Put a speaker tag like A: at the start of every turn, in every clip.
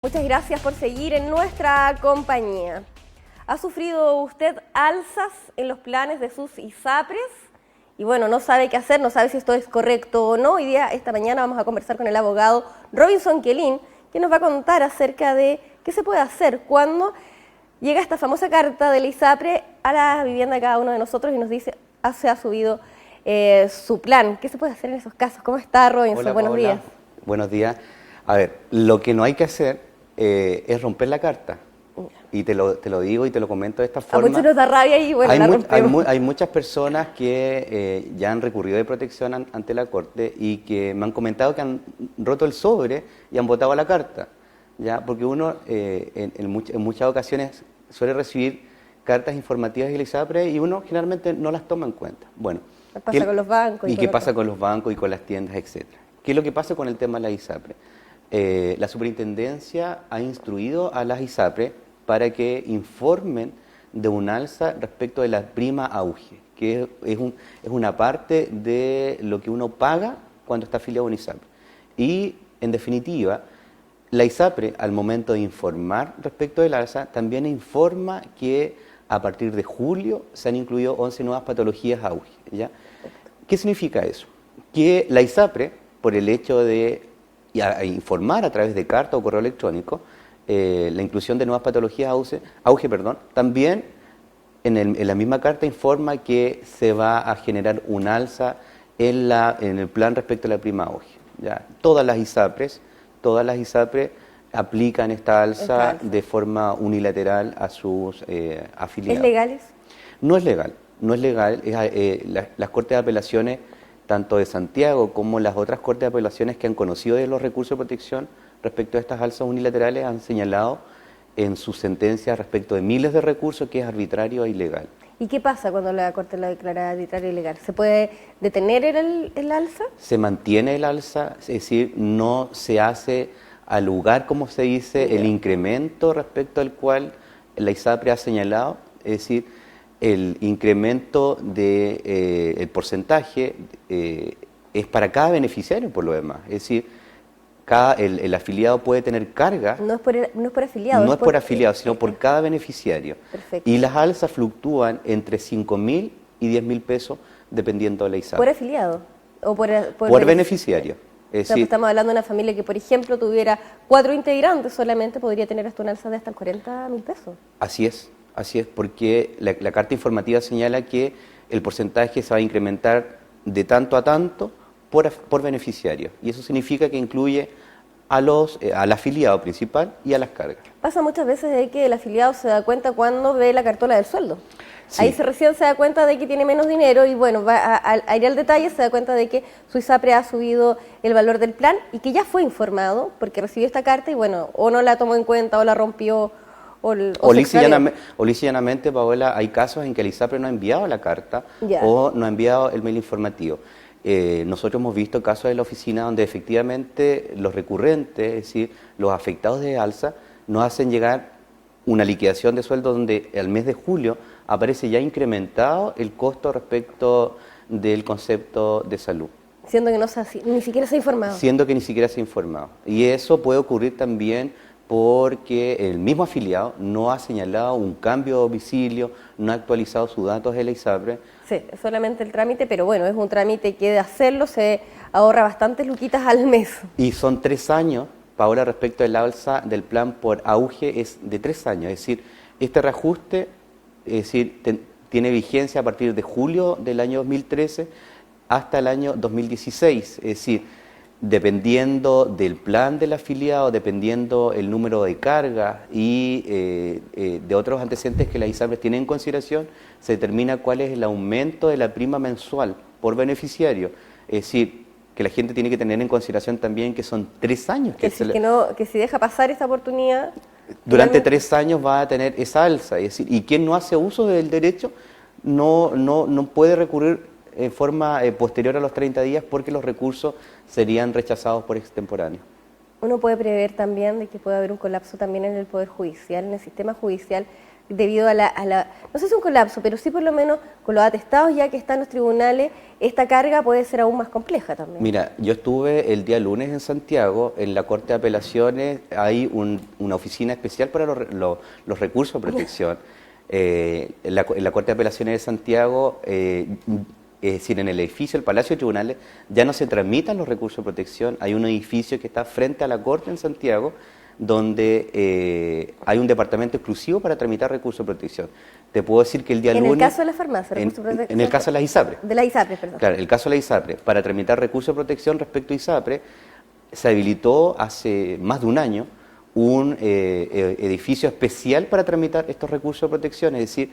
A: Muchas gracias por seguir en nuestra compañía. ¿Ha sufrido usted alzas en los planes de sus ISAPRES? Y bueno, no sabe qué hacer, no sabe si esto es correcto o no. Hoy día, esta mañana, vamos a conversar con el abogado Robinson Quelín, que nos va a contar acerca de qué se puede hacer cuando llega esta famosa carta del ISAPRE a la vivienda de cada uno de nosotros y nos dice, se ha subido su plan. ¿Qué se puede hacer en esos casos? ¿Cómo está, Robinson?
B: Hola,
A: Buenos
B: Paola.
A: días.
B: Buenos días. A ver, lo que no hay que hacer es romper la carta. Y te lo digo y te lo comento de esta forma.
A: A muchos nos da rabia y bueno, la rompemos.
B: Hay muchas personas que ya han recurrido de protección ante la Corte y que me han comentado que han roto el sobre y han votado la carta. ¿Ya? Porque uno en muchas ocasiones suele recibir cartas informativas del ISAPRE y uno generalmente no las toma en cuenta. Bueno,
A: ¿Qué pasa con los bancos?
B: ¿Y qué pasa con los bancos y con las tiendas, etcétera? ¿Qué es lo que pasa con el tema de la ISAPRE? La superintendencia ha instruido a las ISAPRE para que informen de un alza respecto de la prima auge, que es una parte de lo que uno paga cuando está afiliado a un ISAPRE. Y, en definitiva, la ISAPRE, al momento de informar respecto del alza, también informa que a partir de julio se han incluido 11 nuevas patologías auge. ¿Ya? ¿Qué significa eso? Que la ISAPRE, por el hecho de informar a través de carta o correo electrónico la inclusión de nuevas patologías auge, también en la misma carta informa que se va a generar un alza en el plan respecto a la prima auge. ¿Ya? Todas las ISAPRES aplican esta alza de forma unilateral a sus afiliados.
A: ¿Es legal?
B: No es legal, no es legal. Las Cortes de Apelaciones, tanto de Santiago como las otras Cortes de Apelaciones que han conocido de los recursos de protección respecto a estas alzas unilaterales, han señalado en sus sentencias respecto de miles de recursos que es arbitrario e ilegal.
A: ¿Y qué pasa cuando la Corte la declara arbitraria e ilegal? ¿Se puede detener el alza?
B: Se mantiene el alza, es decir, no se hace al lugar, como se dice, el incremento respecto al cual la ISAPRE ha señalado, es decir, el incremento del porcentaje es para cada beneficiario por lo demás, es decir, el afiliado puede tener carga.
A: No es por afiliado.
B: No es por afiliado, sino por cada beneficiario.
A: Perfecto.
B: Y las alzas fluctúan entre 5.000 y 10.000 pesos dependiendo de la ISAPRE.
A: ¿Por afiliado? ¿O
B: por beneficiario? Es decir,
A: estamos hablando de una familia que, por ejemplo, tuviera 4 integrantes solamente, podría tener hasta una alza de hasta el 40.000 pesos.
B: Así es, porque la carta informativa señala que el porcentaje se va a incrementar de tanto a tanto por beneficiario. Y eso significa que incluye al afiliado principal y a las cargas.
A: Pasa muchas veces de que el afiliado se da cuenta cuando ve la cartola del sueldo.
B: Sí.
A: Ahí recién se da cuenta de que tiene menos dinero y bueno, va a ir al detalle, se da cuenta de que su ISAPRE ha subido el valor del plan y que ya fue informado porque recibió esta carta y bueno, o no la tomó en cuenta o la rompió o
B: lisa y llanamente, Paola, hay casos en que el ISAPRE no ha enviado la carta o no ha enviado el mail informativo. Nosotros hemos visto casos de la oficina donde efectivamente los recurrentes, es decir, los afectados de alza, nos hacen llegar una liquidación de sueldo donde al mes de julio aparece ya incrementado el costo respecto del concepto de salud.
A: Siendo que ni siquiera se ha informado.
B: Siendo que ni siquiera se ha informado. Y eso puede ocurrir también porque el mismo afiliado no ha señalado un cambio de domicilio, no ha actualizado sus datos de la ISAPRE.
A: Sí, es solamente el trámite, pero bueno, es un trámite que de hacerlo se ahorra bastantes luquitas al mes.
B: Y son 3 años, Paola, respecto del alza del plan por auge es de 3 años, es decir, este reajuste tiene vigencia a partir de julio del año 2013 hasta el año 2016, es decir, dependiendo del plan del afiliado, dependiendo el número de cargas y de otros antecedentes que la ISAPRE tiene en consideración, se determina cuál es el aumento de la prima mensual por beneficiario. Es decir, que la gente tiene que tener en consideración también que son 3 años.
A: Que si deja pasar esta oportunidad...
B: Durante 3 años va a tener esa alza. Es decir, y quien no hace uso del derecho no puede recurrir en forma posterior a los 30 días porque los recursos serían rechazados por extemporáneo.
A: Uno puede prever también de que puede haber un colapso también en el Poder Judicial, en el sistema judicial, debido a no sé si un colapso, pero sí por lo menos con los atestados ya que están los tribunales, esta carga puede ser aún más compleja también.
B: Mira, yo estuve el día lunes en Santiago, en la Corte de Apelaciones hay una oficina especial para los recursos de protección. En la Corte de Apelaciones de Santiago, es decir, en el edificio, el Palacio de Tribunales, ya no se tramitan los recursos de protección, hay un edificio que está frente a la Corte en Santiago, donde hay un departamento exclusivo para tramitar recursos de protección. Te puedo decir que el día lunes...
A: En el caso de la farmacia,
B: en el caso de las ISAPRE.
A: De las ISAPRE, perdón.
B: Claro, el caso de la ISAPRE, para tramitar recursos de protección respecto a ISAPRE, se habilitó hace más de un año un edificio especial para tramitar estos recursos de protección. Es decir,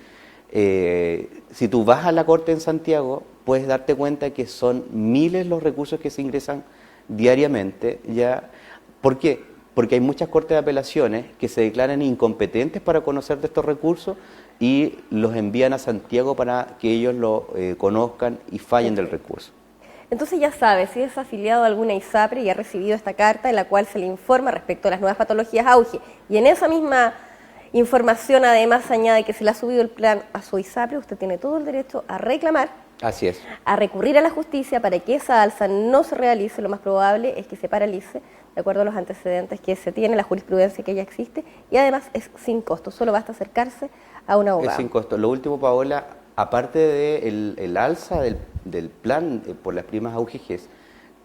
B: si tú vas a la Corte en Santiago, puedes darte cuenta que son miles los recursos que se ingresan diariamente. ¿Ya? ¿Por qué? Porque hay muchas cortes de apelaciones que se declaran incompetentes para conocer de estos recursos y los envían a Santiago para que ellos lo conozcan y fallen del recurso.
A: Entonces ya sabe, si es afiliado a alguna ISAPRE y ha recibido esta carta en la cual se le informa respecto a las nuevas patologías auge, y en esa misma información además añade que se le ha subido el plan a su ISAPRE, usted tiene todo el derecho a reclamar,
B: así es,
A: a recurrir a la justicia para que esa alza no se realice. Lo más probable es que se paralice de acuerdo a los antecedentes que se tiene, la jurisprudencia que ya existe, y además es sin costo, solo basta acercarse a un abogado.
B: Es sin costo. Lo último, Paola, aparte del alza del plan por las primas AUGGs,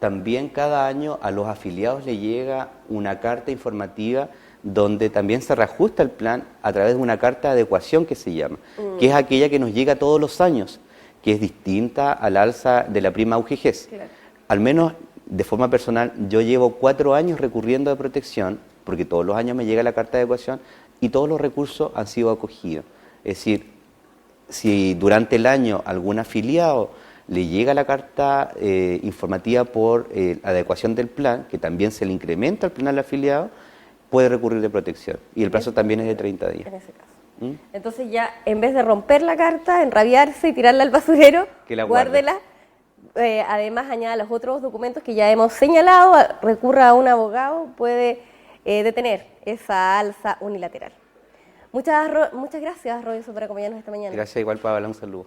B: también cada año a los afiliados le llega una carta informativa donde también se reajusta el plan a través de una carta de adecuación que se llama, que es aquella que nos llega todos los años, que es distinta al alza de la prima AUGGs. Claro. Al menos de forma personal, yo llevo 4 años recurriendo de protección, porque todos los años me llega la carta de adecuación y todos los recursos han sido acogidos. Es decir, si durante el año algún afiliado le llega la carta informativa por adecuación del plan, que también se le incrementa el plan al afiliado, puede recurrir de protección. Y el plazo también es de 30 días.
A: En ese caso. Entonces ya, en vez de romper la carta, enrabiarse y tirarla al basurero, guárdela. Además, añada los otros documentos que ya hemos señalado, recurra a un abogado, puede detener esa alza unilateral. Muchas gracias, Robinson, por acompañarnos esta mañana.
B: Gracias, igual, Paola, un saludo.